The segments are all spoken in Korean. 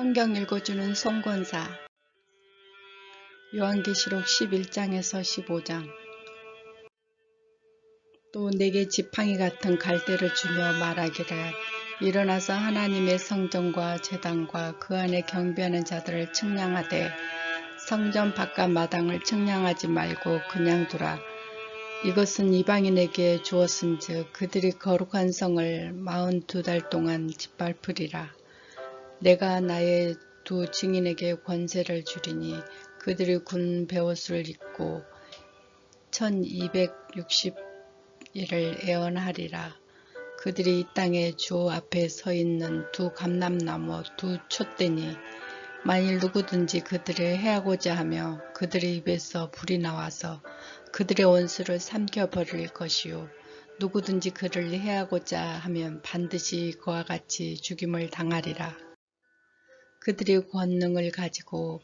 성경 읽어주는 송권사 요한계시록 11장에서 15장. 또 내게 지팡이 같은 갈대를 주며 말하기를 일어나서 하나님의 성전과 제단과 그 안에 경배하는 자들을 측량하되 성전 바깥 마당을 측량하지 말고 그냥 두라. 이것은 이방인에게 주었은즉 그들이 거룩한 성을 42달 동안 짓밟으리라. 내가 나의 두 증인에게 권세를 주리니 그들이 군 베옷을 입고 1260일을 애언하리라. 그들이 이 땅에 주 앞에 서 있는 두 감람나무 두 촛대니 만일 누구든지 그들을 해하고자 하며 그들의 입에서 불이 나와서 그들의 원수를 삼켜버릴 것이요 누구든지 그를 해하고자 하면 반드시 그와 같이 죽임을 당하리라. 그들이 권능을 가지고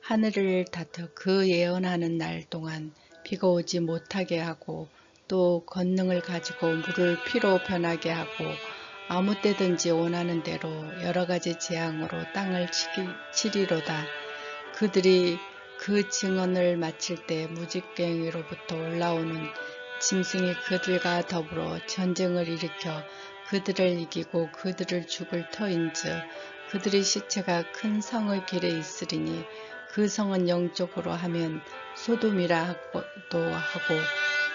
하늘을 다투 그 예언하는 날 동안 비가 오지 못하게 하고 또 권능을 가지고 물을 피로 변하게 하고 아무 때든지 원하는 대로 여러가지 재앙으로 땅을 치리로다. 그들이 그 증언을 마칠 때 무지갱이로부터 올라오는 짐승이 그들과 더불어 전쟁을 일으켜 그들을 이기고 그들을 죽을 터인즉 그들의 시체가 큰 성의 길에 있으리니 그 성은 영적으로 하면 소돔이라고도 하고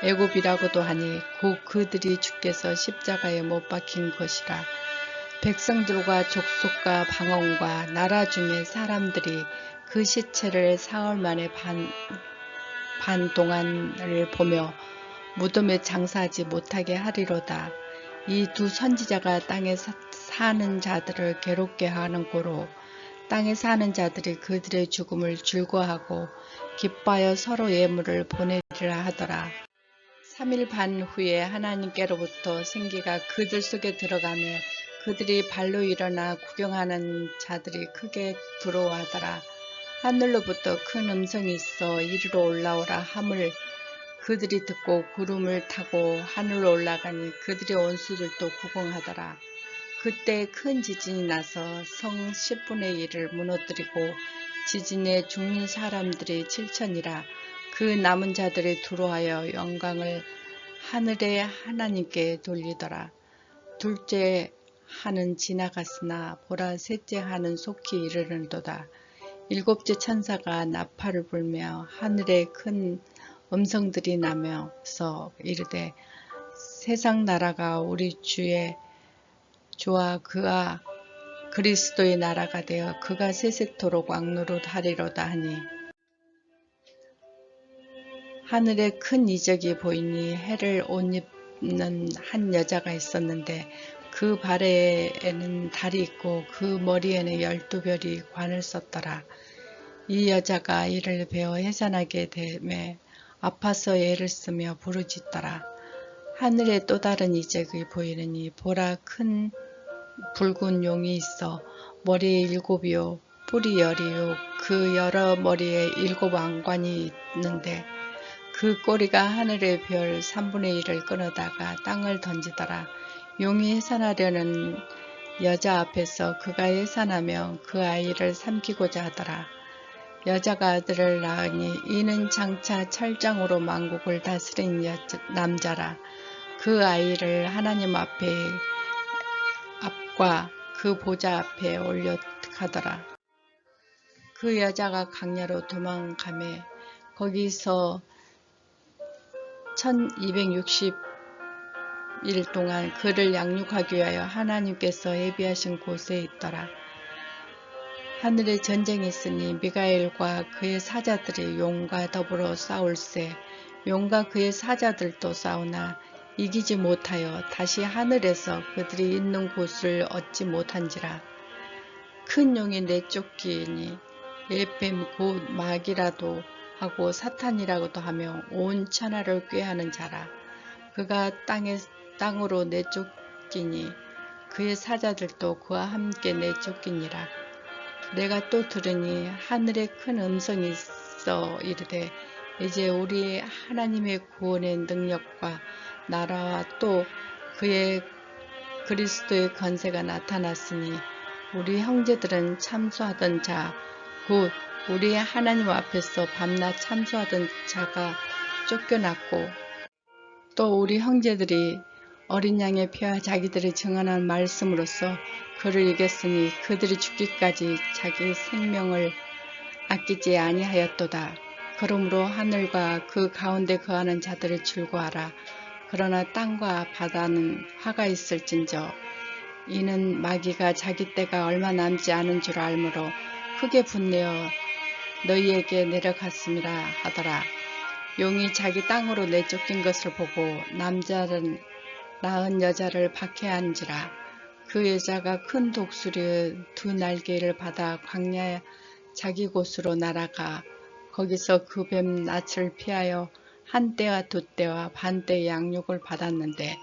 애굽이라고도 하니 곧 그들이 주께서 십자가에 못 박힌 것이라. 백성들과 족속과 방언과 나라 중에 사람들이 그 시체를 사흘 만에 반 동안을 보며 무덤에 장사하지 못하게 하리로다. 이 두 선지자가 땅에 사는 자들을 괴롭게 하는 고로 땅에 사는 자들이 그들의 죽음을 즐거워하고 기뻐하여 서로 예물을 보내리라 하더라. 3일 반 후에 하나님께로부터 생기가 그들 속에 들어가며 그들이 발로 일어나 구경하는 자들이 크게 두려워하더라. 하늘로부터 큰 음성이 있어 이리로 올라오라 함을 그들이 듣고 구름을 타고 하늘로 올라가니 그들의 원수들도 구경하더라. 그때 큰 지진이 나서 성 10분의 1을 무너뜨리고 지진에 죽는 사람들이 7천이라. 그 남은 자들이 두려워하여 영광을 하늘의 하나님께 돌리더라. 둘째 하는 지나갔으나 보라 셋째 하는 속히 이르는도다. 일곱째 천사가 나팔을 불며 하늘에 큰 음성들이 나면서 이르되 세상 나라가 우리 주와 그가 그리스도의 나라가 되어 그가 세세토록 왕노릇하리로다 하니 하늘에 큰 이적이 보이니 해를 옷 입는 한 여자가 있었는데 그 발에는 달이 있고 그 머리에는 12별이 관을 썼더라. 이 여자가 이를 베어 해산하게 되매 아파서 애를 쓰며 부르짖더라. 하늘에 또 다른 이적이 보이느니 보라 큰 붉은 용이 있어 머리에 7이요 뿔이 10이요 그 여러 머리에 7 왕관이 있는데 그 꼬리가 하늘의 별 3분의 1을 끊어다가 땅을 던지더라. 용이 해산하려는 여자 앞에서 그가 해산하며 그 아이를 삼키고자 하더라. 여자가 아들을 낳으니 이는 장차 철장으로 만국을 다스린 남자라. 그 아이를 하나님 앞과 그 보좌 앞에 올려가더라. 그 여자가 강야로 도망가매 거기서 1260일 동안 그를 양육하기 위하여 하나님께서 예비하신 곳에 있더라. 하늘에 전쟁이 있으니 미가엘과 그의 사자들이 용과 더불어 싸울세. 용과 그의 사자들도 싸우나 이기지 못하여 다시 하늘에서 그들이 있는 곳을 얻지 못한지라. 큰 용이 내쫓기니 엘펜 곧 마귀라도 하고 사탄이라고도 하며 온 천하를 꾀하는 자라. 그가 땅으로 내쫓기니 그의 사자들도 그와 함께 내쫓기니라. 내가 또 들으니 하늘에 큰 음성이 있어 이르되 이제 우리 하나님의 구원의 능력과 나라와 또 그의 그리스도의 권세가 나타났으니 우리 형제들은 참수하던 자, 곧 우리 하나님 앞에서 밤낮 참수하던 자가 쫓겨났고, 또 우리 형제들이 어린 양의 피와 자기들이 증언한 말씀으로써 그를 이겼으니 그들이 죽기까지 자기 생명을 아끼지 아니하였도다. 그러므로 하늘과 그 가운데 거하는 자들을 즐거워하라. 그러나 땅과 바다는 화가 있을진저 이는 마귀가 자기 때가 얼마 남지 않은 줄 알므로 크게 분내어 너희에게 내려갔음이라 하더라. 용이 자기 땅으로 내쫓긴 것을 보고 남자는 낳은 여자를 박해한지라. 그 여자가 큰 독수리의 두 날개를 받아 광야 자기 곳으로 날아가 거기서 그 뱀 낯을 피하여 한 때와 두 때와 반 때의 양육을 받았는데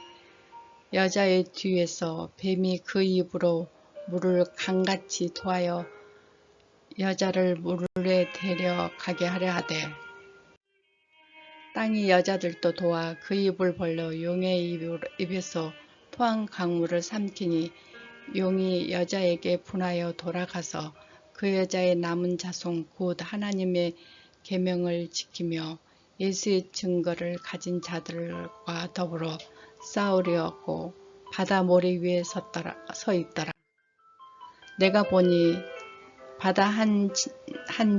여자의 뒤에서 뱀이 그 입으로 물을 강같이 토하여 여자를 물에 데려가게 하려 하되 땅이 여자들도 도와 그 입을 벌려 용의 입에서 토한 강물을 삼키니 용이 여자에게 분하여 돌아가서 그 여자의 남은 자손 곧 하나님의 계명을 지키며 예수의 증거를 가진 자들과 더불어 싸우려고 바다 모래 위에 서 있더라. 내가 보니 바다 한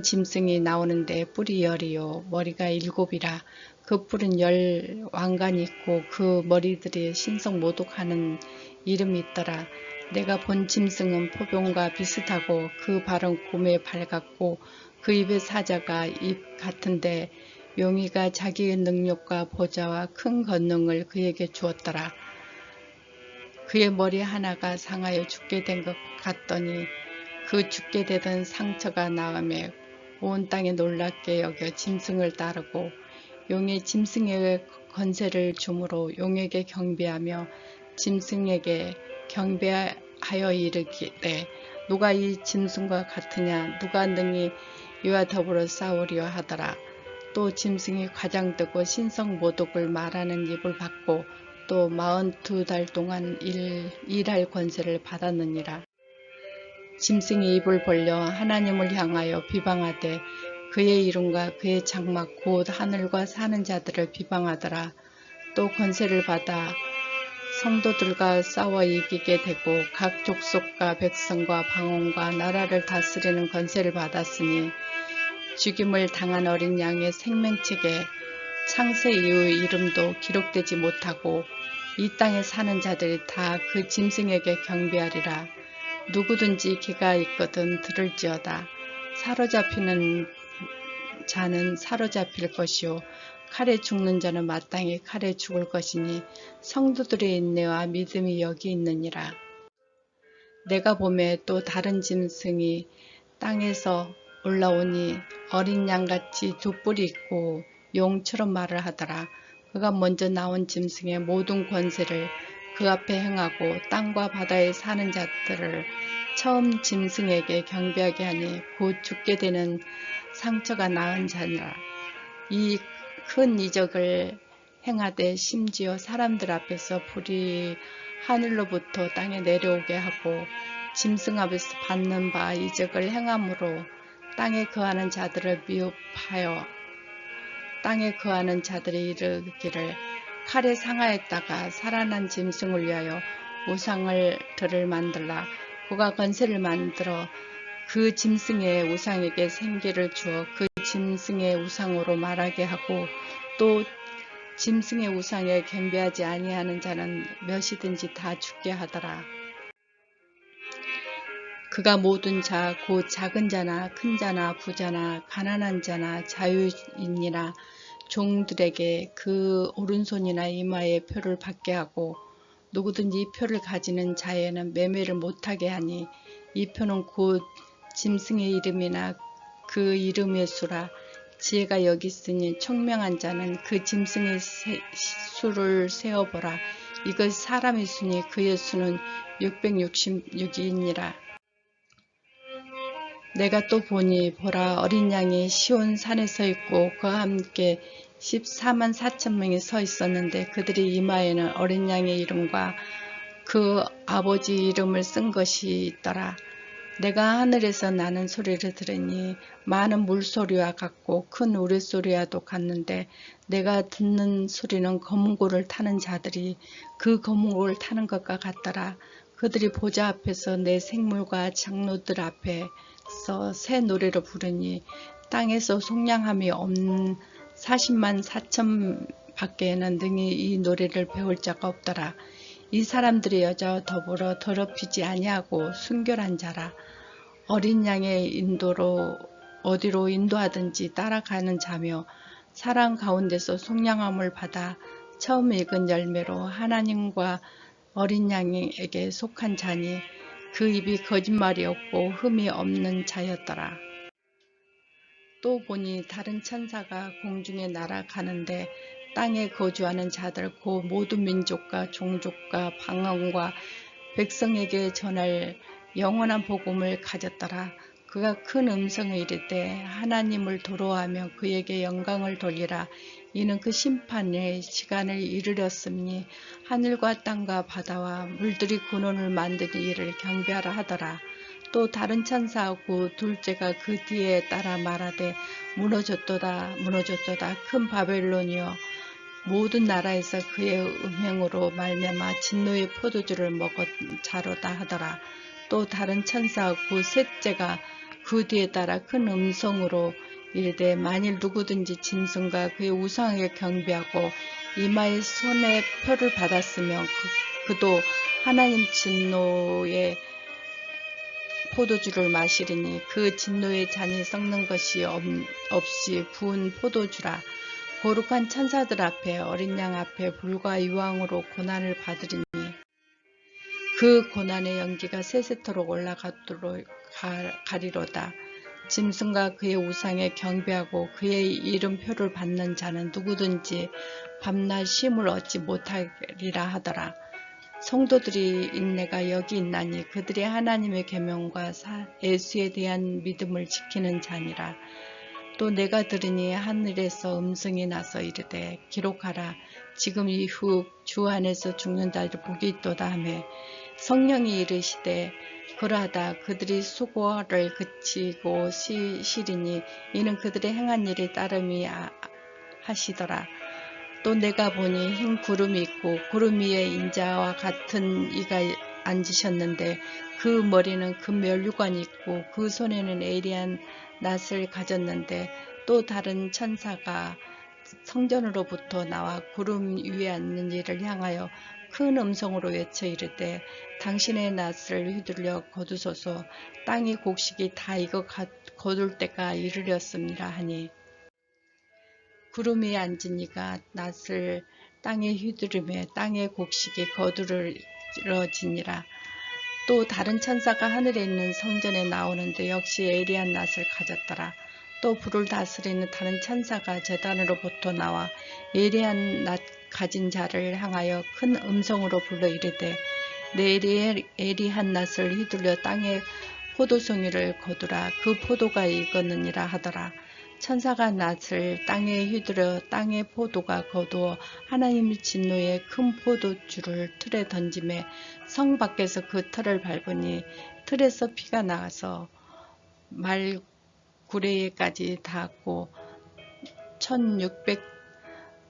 짐승이 나오는데 뿔이 10이요 머리가 7이라. 그 뿔은 10 왕관이 있고 그 머리들이 신성 모독하는 이름이 있더라. 내가 본 짐승은 포병과 비슷하고 그 발은 곰의 발 같고 그 입의 사자가 입 같은데 용이가 자기의 능력과 보좌와 큰 권능을 그에게 주었더라. 그의 머리 하나가 상하여 죽게 된 것 같더니 그 죽게 되던 상처가 나음에 온 땅에 놀랍게 여겨 짐승을 따르고 용의 짐승에게 권세를 주므로 용에게 경배하며 짐승에게 경배하여 이르기되 누가 이 짐승과 같으냐 누가 능히 이와 더불어 싸우려 하더라. 또 짐승이 과장되고 신성 모독을 말하는 입을 받고 또 42달 동안 일할 권세를 받았느니라. 짐승이 입을 벌려 하나님을 향하여 비방하되 그의 이름과 그의 장막 곧 하늘과 사는 자들을 비방하더라. 또 권세를 받아 성도들과 싸워 이기게 되고 각 족속과 백성과 방언과 나라를 다스리는 권세를 받았으니 죽임을 당한 어린 양의 생명책에 창세 이후 이름도 기록되지 못하고 이 땅에 사는 자들이 다 그 짐승에게 경배하리라. 누구든지 귀가 있거든 들을지어다. 사로잡히는 자는 사로잡힐 것이요 칼에 죽는 자는 마땅히 칼에 죽을 것이니 성도들의 인내와 믿음이 여기 있느니라. 내가 보매 또 다른 짐승이 땅에서 올라오니 어린 양같이 두 뿔이 있고 용처럼 말을 하더라. 그가 먼저 나온 짐승의 모든 권세를 그 앞에 행하고 땅과 바다에 사는 자들을 처음 짐승에게 경배하게 하니 곧 죽게 되는 상처가 나은 자니라. 이 큰 이적을 행하되 심지어 사람들 앞에서 불이 하늘로부터 땅에 내려오게 하고 짐승 앞에서 받는 바 이적을 행함으로 땅에 거하는 자들을 미혹하여 땅에 거하는 자들이 이르기를 칼에 상하였다가 살아난 짐승을 위하여 우상을 들을 만들라. 그가 권세를 만들어 그 짐승의 우상에게 생기를 주어 그 짐승의 우상으로 말하게 하고 또 짐승의 우상에 경배하지 아니하는 자는 몇이든지 다 죽게 하더라. 그가 모든 자 곧 작은 자나 큰 자나 부자나 가난한 자나 자유인이나 종들에게 그 오른손이나 이마에 표를 받게 하고 누구든지 이 표를 가지는 자에는 매매를 못하게 하니 이 표는 곧 짐승의 이름이나 그 이름의 수라. 지혜가 여기 있으니 총명한 자는 그 짐승의 수를 세어보라. 이것이 사람의 수니 그의 수는 666이니라. 내가 또 보니 보라 어린 양이 시온 산에 서 있고 그와 함께 14만 4천 명이 서 있었는데 그들이 이마에는 어린 양의 이름과 그 아버지 이름을 쓴 것이 있더라. 내가 하늘에서 나는 소리를 들으니 많은 물소리와 같고 큰 우레소리와도 같는데 내가 듣는 소리는 검은고를 타는 자들이 그 검은고를 타는 것과 같더라. 그들이 보좌 앞에서 내 생물과 장로들 앞에서 새 노래를 부르니 땅에서 속량함이 없는 40만 4천 밖에는 능히 이 노래를 배울 자가 없더라. 이 사람들이 여자와 더불어 더럽히지 아니하고 순결한 자라. 어린 양의 인도로 어디로 인도하든지 따라가는 자며 사랑 가운데서 속량함을 받아 처음 익은 열매로 하나님과 어린 양에게 속한 자니 그 입이 거짓말이 없고 흠이 없는 자였더라. 또 보니 다른 천사가 공중에 날아가는데 땅에 거주하는 자들 곧 모든 민족과 종족과 방언과 백성에게 전할 영원한 복음을 가졌더라. 그가 큰 음성을 이르되 하나님을 도로하며 그에게 영광을 돌리라. 이는 그 심판의 시간을 이르렀으니 하늘과 땅과 바다와 물들이 근원을 만드는 이를 경배하라 하더라. 또 다른 천사하고 둘째가 그 뒤에 따라 말하되 무너졌도다 무너졌도다 큰 바벨론이여 모든 나라에서 그의 음행으로 말미암아 진노의 포도주를 먹은 자로다 하더라. 또 다른 천사하고 셋째가 그 뒤에 따라 큰 음성으로 이르되 만일 누구든지 짐승과 그의 우상에게 경배하고 이마에 손에 표를 받았으면 그도 하나님 진노의 포도주를 마시리니 그 진노의 잔이 썩는 것이 없이 부은 포도주라. 거룩한 천사들 앞에 어린 양 앞에 불과 유황으로 고난을 받으리니 그 고난의 연기가 세세토록 올라가도록 가리로다. 짐승과 그의 우상에 경배하고 그의 이름표를 받는 자는 누구든지 밤낮 쉼을 얻지 못하리라 하더라. 성도들이 인내가 여기 있나니 그들이 하나님의 계명과 예수에 대한 믿음을 지키는 자니라. 또 내가 들으니 하늘에서 음성이 나서 이르되 기록하라. 지금 이후 주 안에서 죽는 자들 복이 있도다 하며 성령이 이르시되 그러하다. 그들이 수고를 그치고 쉬리니 이는 그들의 행한 일이 따름이 하시더라. 또 내가 보니 흰 구름이 있고 구름 위에 인자와 같은 이가 앉으셨는데 그 머리는 금면류관이 있고 그 손에는 예리한 낫을 가졌는데 또 다른 천사가 성전으로부터 나와 구름 위에 앉는 이를 향하여 큰 음성으로 외쳐 이르되 당신의 낫을 휘둘려 거두소서. 땅의 곡식이 다 익어 거둘 때가 이르렀습니다 하니 구름 위에 앉은 이가 낫을 땅에 휘두르며 땅의 곡식이 거두러지니라. 또 다른 천사가 하늘에 있는 성전에 나오는데 역시 예리한 낫을 가졌더라. 또 불을 다스리는 다른 천사가 제단으로부터 나와 예리한 낫 가진 자를 향하여 큰 음성으로 불러 이르되 내 예리한 낫을 휘둘려 땅에 포도송이를 거두라. 그 포도가 익었느니라 하더라. 천사가 낫을 땅에 휘두려 땅의 포도가 거두어 하나님의 진노의 큰 포도주를 틀에 던지매 성 밖에서 그 틀을 밟으니 틀에서 피가 나가서 말구레에까지 닿았고 1600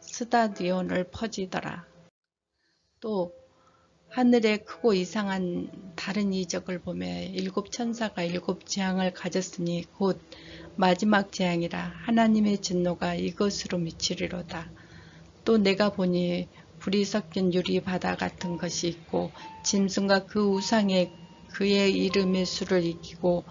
스타디온을 퍼지더라. 또 하늘에 크고 이상한 다른 이적을 보며 일곱 천사가 일곱 재앙을 가졌으니 곧 마지막 재앙이라. 하나님의 진노가 이것으로 미치리로다. 또 내가 보니 불이 섞인 유리 바다 같은 것이 있고 짐승과 그 우상에 그의 이름의 수를 이기고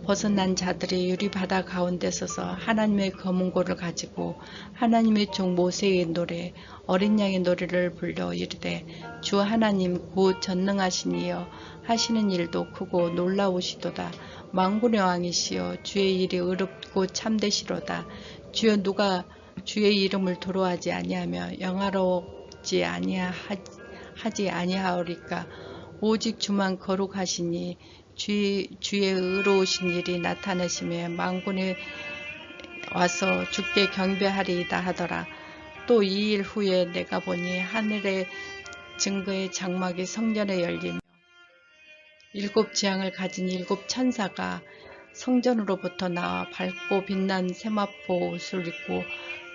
벗어난 자들이 유리 바다 가운데 서서 하나님의 검은고를 가지고 하나님의 종 모세의 노래 어린 양의 노래를 불러 이르되 주 하나님 곧 전능하신 이여 하시는 일도 크고 놀라우시도다. 만군의 왕이시여 주의 일이 의롭고 참되시로다. 주여 누가 주의 이름을 도로하지 아니하며 영화롭지 하지 아니하오리까. 오직 주만 거룩하시니 주의 의로우신 일이 나타내시며 만군에 와서 주께 경배하리이다 하더라. 또 이 일 후에 내가 보니 하늘의 증거의 장막이 성전에 열리며 일곱 지향을 가진 일곱 천사가 성전으로부터 나와 밝고 빛난 세마포 옷을 입고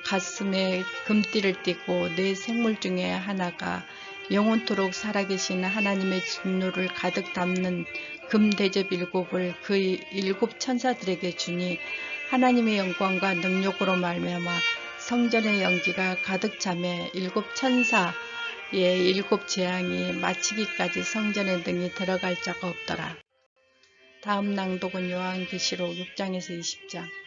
가슴에 금띠를 띠고 네 생물 중에 하나가 영원토록 살아계신 하나님의 진노를 가득 담는 금대접 일곱을 그 일곱 천사들에게 주니 하나님의 영광과 능력으로 말미암아 성전의 연기가 가득 차매 일곱 천사의 일곱 재앙이 마치기까지 성전에 능히 들어갈 자가 없더라. 다음 낭독은 요한계시록 6장에서 20장.